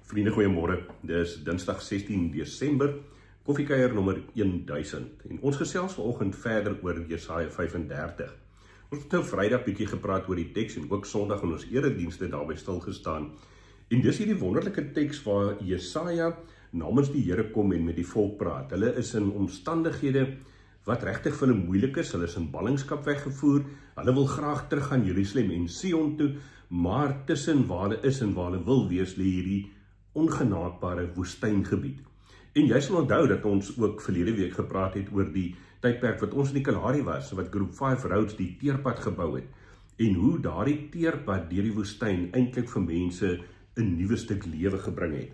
Vriende, goeiemôre. Dis Dinsdag 16 Desember, koffiekuier nommer 1000. En ons gesels vanoggend verder oor Jesaja 35. Ons het nou Vrydag bietjie gepraat oor die teks en ook Sondag in ons eredienste daarby stilgestaan. En dis hierdie wonderlike teks waar Jesaja namens die Here kom en met die volk praat. Hulle is in omstandighede wat regtig vir hulle moeilik is. Hulle is in ballingskap weggevoer. Hulle wil graag terug aan Jerusalem en Sion toe, maar tussen waar hulle is en waar hulle wil wees, lê hierdie ongenaakbare woestyngebied. En jy sal onthou dat ons ook verlede week gepraat het oor die tydperk wat ons in die Kalahari was, wat Group 5 Roads die teerpad gebou het, en hoe daardie teerpad deur die woestyn eintlik vir mense 'n nuwe stuk lewe gebring het.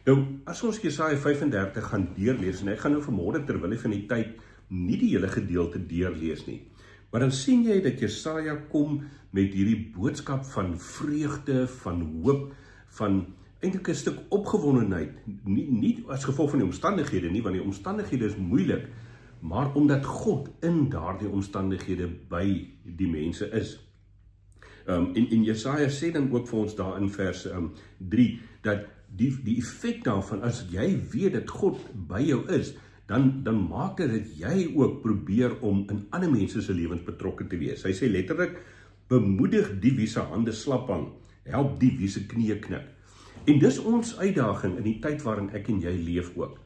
Nou, as ons Jesaja 35 gaan deurlees, en ek gaan nou vanmôre terwille van die tyd nie die hele gedeelte deurlees nie, maar dan sien jy dat Jesaja kom met hierdie boodskap van vreugde, van hoop, van eintlik 'n stuk opgewondenheid, nie as gevolg van die omstandighede nie, want die omstandighede is moeilik, maar omdat God in daardie omstandighede by die mense is. En Jesaja sê dan ook vir ons daar in vers 3, dat die effek daarvan, as jy weet dat God by jou is, dan maak dit dat jy ook probeer om in ander mense se lewens betrokke te wees. Hy sê letterlik, bemoedig die wie se hande slap hang, help die wie se knieë knik. En dis ons uitdaging in die tyd waarin ek en jy leef ook,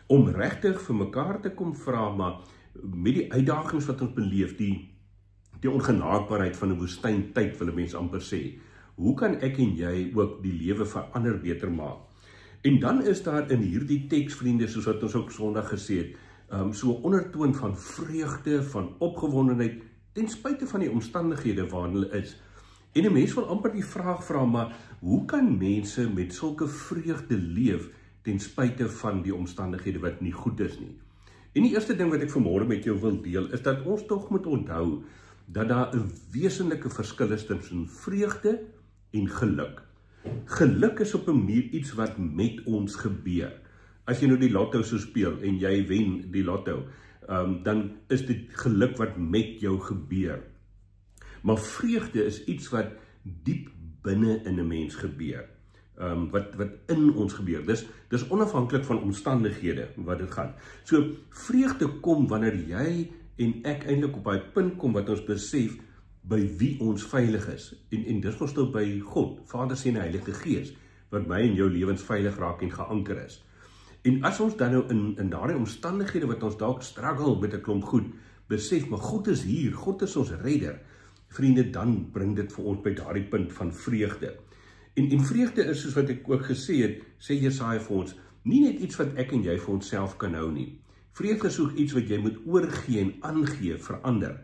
om regtig vir mekaar te kom vra, maar met die uitdagings wat ons beleef, die ongenaakbaarheid van 'n woestyntyd, wil 'n mens amper sê, hoe kan ek en jy ook die lewe van ander beter maak? En dan is daar in hierdie teks, vriende, soos wat ons ook Sondag gesê het, so 'n ondertoon van vreugde, van opgewondenheid, ten spyte van die omstandighede waarin hulle is. En 'n mens wil amper die vraag vra, maar hoe kan mense met sulke vreugde leef ten spyte van die omstandighede wat nie goed is nie? En die eerste ding wat ek vanmôre met jou wil deel, is dat ons tog moet onthou dat daar 'n wesenlike verskil is tussen vreugde en geluk. Geluk is op 'n manier iets wat met ons gebeur. As jy nou die lotto sou speel en jy wen die lotto, dan is dit geluk wat met jou gebeur. Maar vreugde is iets wat diep binne in 'n mens gebeur, wat in ons gebeur. Dis onafhanklik van omstandighede wat dit gaan. So vreugde kom wanneer jy en ek eintlik op daai punt kom wat ons besef by wie ons veilig is. En dis ons nou by God, Vader, Seun en Heilige Gees, wat my en jou lewens veilig raak en geanker is. En as ons dan nou in daardie omstandighede wat ons dalk struggle met 'n klomp goed, besef, maar God is hier, God is ons redder, vriende, dan bring dit vir ons by daardie punt van vreugde. En vreugde is, soos wat ek ook gesê het, sê Jesaja vir ons, nie net iets wat ek en jy vir onsself kan hou nie. Vreugde is ook iets wat jy moet oorgee en aangee vir ander.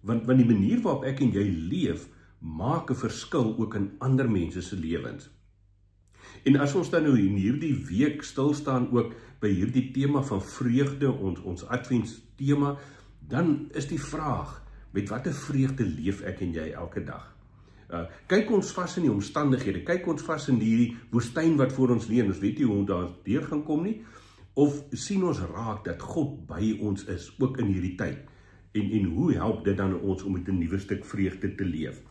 Want die manier waarop ek en jy leef, maak 'n verskil ook in ander mense se lewens. En as ons dan nou in hierdie week stilstaan ook by hierdie tema van vreugde, ons Advents tema, dan is die vraag, met watter vreugde leef ek en jy elke dag? Kyk ons vas in die omstandighede, kyk ons vas in hierdie woestyn wat voor ons lê, ons weet nie hoe ons daar deur gaan kom nie, of sien ons raak dat God by ons is, ook in hierdie tyd, en hoe help dit dan ons om met 'n nuwe stuk vreugde te leef?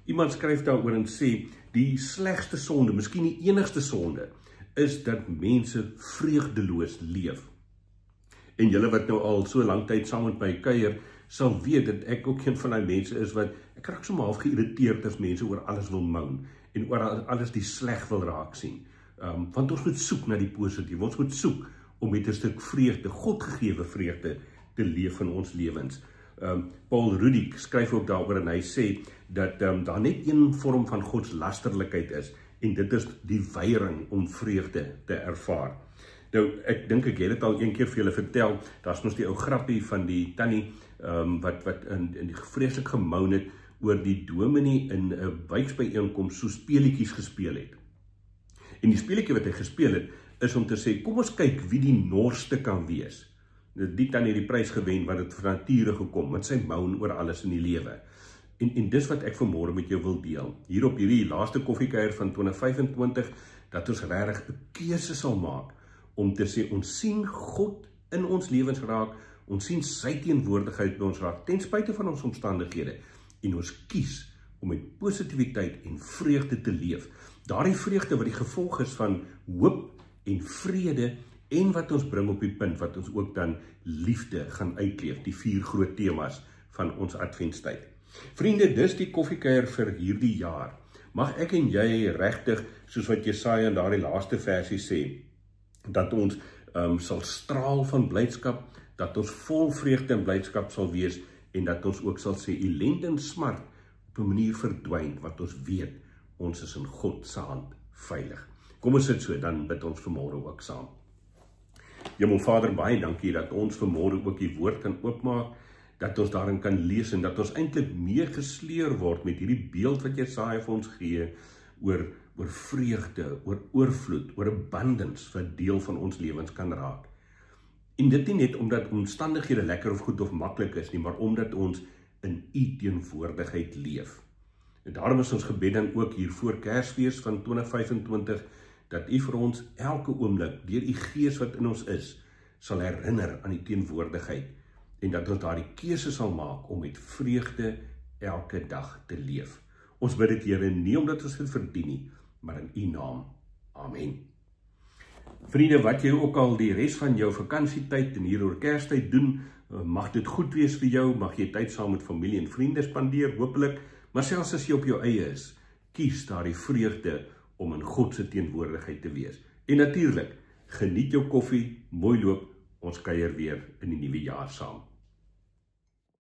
Iemand skryf daaroor en sê, die slegste sonde, miskien die enigste sonde, is dat mense vreugdeloos leef. En julle wat nou al so lang tyd saam met my kuier, sal weet dat ek ook een van die mense is wat, ek raak sommer half geïrriteerd as mense oor alles wil moan, en oor alles die sleg wil raak sien. Want ons moet soek na die positief, ons moet soek om met 'n stuk vreugde, Godgegewe vreugde, te leef in ons lewens. Paul Rudik skryf ook daaroor en hy sê dat daar net een vorm van godslasterlikheid is, en dit is die weiering om vreugde te ervaar. Nou, ek dink ek het dit al een keer vir julle vertel, daar's mos die ou grappie van die tannie, wat in vreeslik gemoun het oor die dominee in 'n wijksbyeenkoms so speletjies gespeel het. En die speletjie wat hy gespeel het, is om te sê, kom ons kyk wie die norste kan wees. Die tannie het die prys gewen, wat het van nature gekom, met sy moun oor alles in die lewe. En dis wat ek vanmôre met jou wil deel, hier op hierdie laaste koffiekuier van 2025, dat ons regtig 'n keuse sal maak, om te sê, ons sien God in ons lewens raak, ons sien sy teenwoordigheid by ons raak, ten spyte van ons omstandighede, en ons kies om met positiwiteit en vreugde te leef. Daardie vreugde wat die gevolg is van hoop en vrede en wat ons bring op die punt wat ons ook dan liefde gaan uitleef, die 4 groot temas van ons adventstyd. Vriende, dis die koffiekuier vir hierdie jaar. Mag ek en jy regtig, soos wat Jesaja in daardie laaste versie sê, dat ons sal straal van blydskap, dat ons vol vreugde en blydskap sal wees, en dat ons ook sal sê, ellende en smart op 'n manier verdwyn, want ons weet, ons is in God se hand veilig. Kom ons sit so, dan bid ons vanmôre ook saam. Hemelvader, baie dankie dat ons vanmôre ook die woord kan oopmaak, dat ons daarin kan lees en dat ons eintlik meer gesleer word met hierdie beeld wat Jesaja vir ons gee oor vreugde, oor oorvloed, oor abundance wat deel van ons lewens kan raak. En dit nie net omdat omstandighede lekker of goed of maklik is nie, maar omdat ons in U teenwoordigheid leef. En daarom is ons gebed dan ook hier voor Kersfees van 2025, dat U vir ons elke oomblik, deur U Gees wat in ons is, sal herinner aan die teenwoordigheid, en dat ons daardie keuse sal maak om met vreugde elke dag te leef. Ons bid dit, Here, nie omdat ons dit verdien nie, maar in U naam. Amen. Vriende, wat jy ook al die res van jou vakansietyd en hier oor Kerstyd doen, mag dit goed wees vir jou, mag jy tyd saam met familie en vriende spandeer, hopelik, maar selfs as jy op jou eie is, kies daardie vreugde om in God se teenwoordigheid te wees. En natuurlik, geniet jou koffie, mooi loop, ons kuier weer in die nuwe jaar saam.